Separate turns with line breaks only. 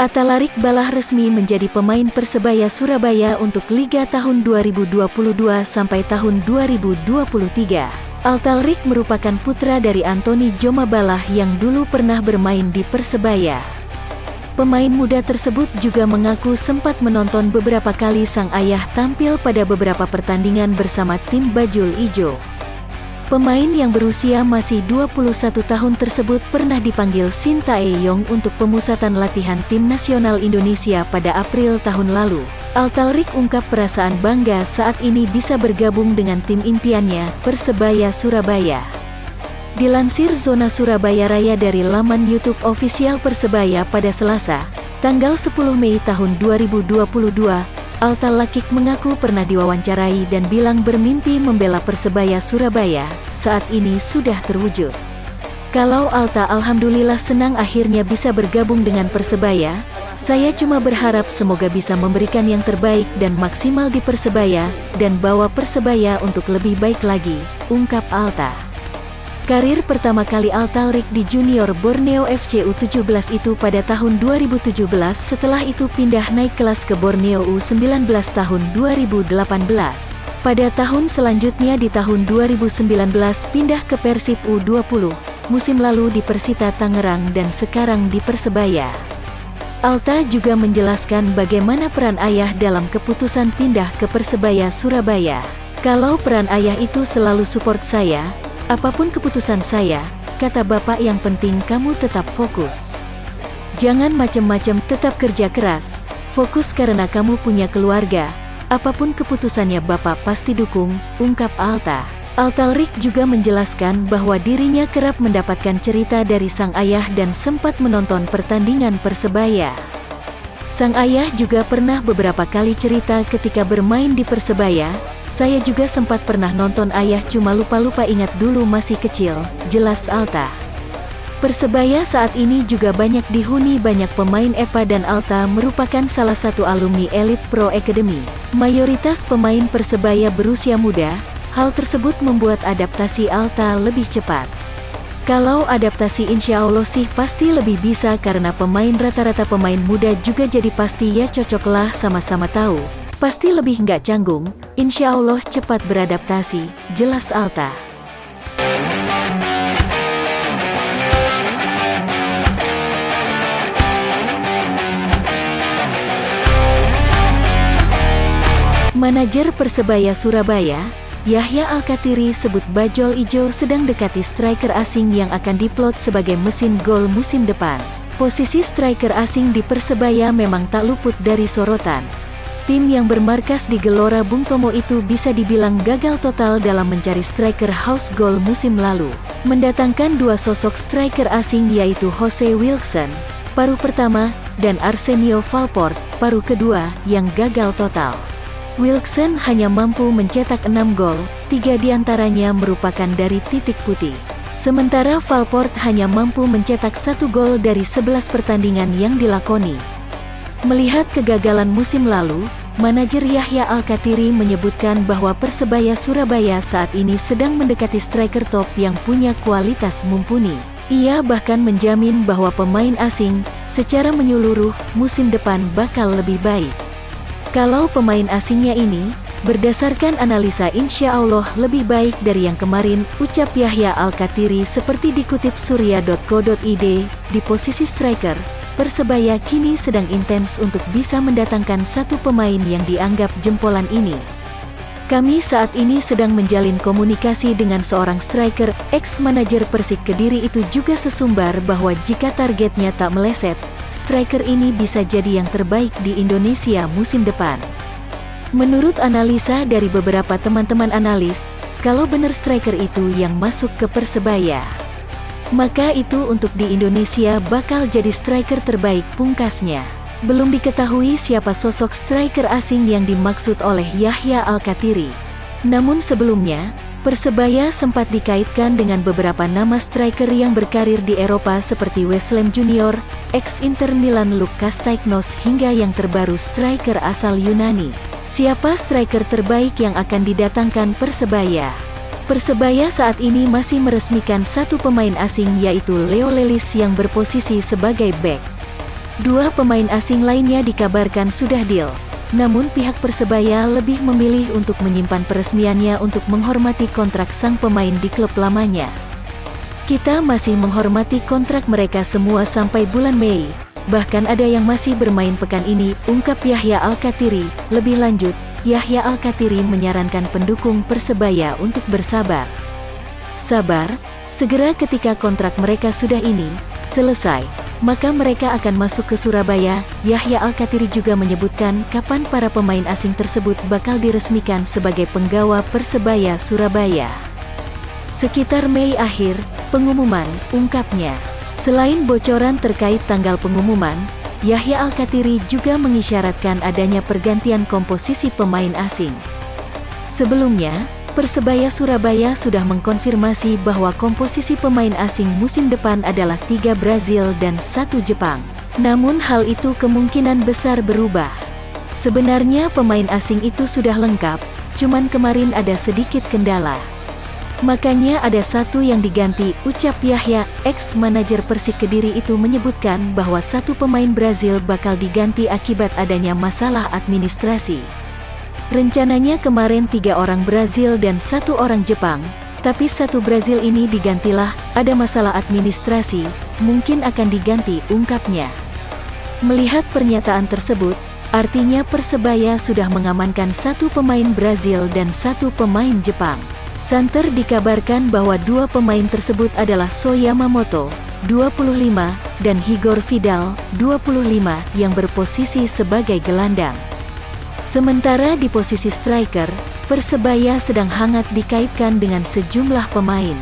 Atalarik Balah resmi menjadi pemain Persebaya Surabaya untuk Liga tahun 2022 sampai tahun 2023. Atalarik merupakan putra dari Antoni Joma Balah yang dulu pernah bermain di Persebaya. Pemain muda tersebut juga mengaku sempat menonton beberapa kali sang ayah tampil pada beberapa pertandingan bersama tim Bajul Ijo. Pemain yang berusia masih 21 tahun tersebut pernah dipanggil Sintayong untuk pemusatan latihan tim nasional Indonesia pada April tahun lalu. Atalarik ungkap perasaan bangga saat ini bisa bergabung dengan tim impiannya, Persebaya Surabaya. Dilansir Zona Surabaya Raya dari laman YouTube official Persebaya pada Selasa, tanggal 10 Mei tahun 2022, Atalarik mengaku pernah diwawancarai dan bilang bermimpi membela Persebaya Surabaya, saat ini sudah terwujud. Kalau Alta alhamdulillah senang akhirnya bisa bergabung dengan Persebaya, saya cuma berharap semoga bisa memberikan yang terbaik dan maksimal di Persebaya, dan bawa Persebaya untuk lebih baik lagi, ungkap Alta. Karir pertama kali Atalarik di junior Borneo FC U17 itu pada tahun 2017, setelah itu pindah naik kelas ke Borneo U19 tahun 2018. Pada tahun selanjutnya di tahun 2019 pindah ke Persib U20, musim lalu di Persita Tangerang dan sekarang di Persebaya. Alta juga menjelaskan bagaimana peran ayah dalam keputusan pindah ke Persebaya Surabaya. Kalau peran ayah itu selalu support saya, apapun keputusan saya, kata bapak, yang penting kamu tetap fokus. Jangan macem-macem, tetap kerja keras, fokus karena kamu punya keluarga. Apapun keputusannya bapak pasti dukung, ungkap Alta. Atalarik juga menjelaskan bahwa dirinya kerap mendapatkan cerita dari sang ayah dan sempat menonton pertandingan Persebaya. Sang ayah juga pernah beberapa kali cerita ketika bermain di Persebaya, saya juga sempat pernah nonton ayah cuma lupa-lupa ingat dulu masih kecil, jelas Alta. Persebaya saat ini juga banyak dihuni banyak pemain EPA dan Alta merupakan salah satu alumni Elite Pro Academy. Mayoritas pemain Persebaya berusia muda, hal tersebut membuat adaptasi Alta lebih cepat. Kalau adaptasi insya Allah sih pasti lebih bisa karena pemain rata-rata pemain muda juga, jadi pasti ya cocoklah, sama-sama tahu. Pasti lebih nggak canggung, insya Allah cepat beradaptasi, jelas Alta. Manajer Persebaya Surabaya, Yahya Al-Kathiri, sebut Bajul Ijo sedang dekati striker asing yang akan diplot sebagai mesin gol musim depan. Posisi striker asing di Persebaya memang tak luput dari sorotan. Tim yang bermarkas di Gelora Bung Tomo itu bisa dibilang gagal total dalam mencari striker house goal musim lalu. Mendatangkan dua sosok striker asing yaitu Jose Wilkson, paruh pertama, dan Arsenio Valport, paruh kedua, yang gagal total. Wilkson hanya mampu mencetak 6 gol, 3 diantaranya merupakan dari titik putih. Sementara Valport hanya mampu mencetak 1 gol dari 11 pertandingan yang dilakoni. Melihat kegagalan musim lalu, manajer Yahya Al-Kathiri menyebutkan bahwa Persebaya Surabaya saat ini sedang mendekati striker top yang punya kualitas mumpuni. Ia bahkan menjamin bahwa pemain asing, secara menyeluruh, musim depan bakal lebih baik. Kalau pemain asingnya ini, berdasarkan analisa insya Allah lebih baik dari yang kemarin, ucap Yahya Al-Kathiri seperti dikutip surya.co.id. Di posisi striker, Persebaya kini sedang intens untuk bisa mendatangkan satu pemain yang dianggap jempolan ini. Kami saat ini sedang menjalin komunikasi dengan seorang striker. Ex-manajer Persik Kediri itu juga sesumbar bahwa jika targetnya tak meleset, striker ini bisa jadi yang terbaik di Indonesia musim depan. Menurut analisa dari beberapa teman-teman analis, kalau benar striker itu yang masuk ke Persebaya, maka itu untuk di Indonesia bakal jadi striker terbaik, pungkasnya. Belum diketahui siapa sosok striker asing yang dimaksud oleh Yahya Al-Kathiri. Namun sebelumnya, Persebaya sempat dikaitkan dengan beberapa nama striker yang berkarir di Eropa seperti Weslam Junior, ex-Inter Milan Luke Castaignos, hingga yang terbaru striker asal Yunani. Siapa striker terbaik yang akan didatangkan Persebaya? Persebaya saat ini masih meresmikan satu pemain asing yaitu Leo Lelis yang berposisi sebagai bek. Dua pemain asing lainnya dikabarkan sudah deal. Namun pihak Persebaya lebih memilih untuk menyimpan peresmiannya untuk menghormati kontrak sang pemain di klub lamanya. Kita masih menghormati kontrak mereka semua sampai bulan Mei. Bahkan ada yang masih bermain pekan ini, ungkap Yahya Al-Kathiri. Lebih lanjut, Yahya Al-Kathiri menyarankan pendukung Persebaya untuk bersabar. Sabar, segera ketika kontrak mereka sudah selesai, maka mereka akan masuk ke Surabaya. Yahya Al-Kathiri juga menyebutkan kapan para pemain asing tersebut bakal diresmikan sebagai penggawa Persebaya Surabaya. Sekitar Mei akhir, pengumuman, ungkapnya. Selain bocoran terkait tanggal pengumuman, Yahya Al-Kathiri juga mengisyaratkan adanya pergantian komposisi pemain asing. Sebelumnya, Persebaya Surabaya sudah mengkonfirmasi bahwa komposisi pemain asing musim depan adalah 3 Brazil dan 1 Jepang. Namun hal itu kemungkinan besar berubah. Sebenarnya pemain asing itu sudah lengkap, cuman kemarin ada sedikit kendala. Makanya ada satu yang diganti, ucap Yahya. Ex-manajer Persik Kediri itu menyebutkan bahwa 1 pemain Brazil bakal diganti akibat adanya masalah administrasi. Rencananya kemarin 3 orang Brazil dan 1 orang Jepang, tapi 1 Brazil ini digantilah, ada masalah administrasi, mungkin akan diganti, ungkapnya. Melihat pernyataan tersebut, artinya Persebaya sudah mengamankan 1 pemain Brazil dan 1 pemain Jepang. Santer dikabarkan bahwa 2 pemain tersebut adalah So Yamamoto, 25, dan Igor Vidal, 25, yang berposisi sebagai gelandang. Sementara di posisi striker, Persebaya sedang hangat dikaitkan dengan sejumlah pemain.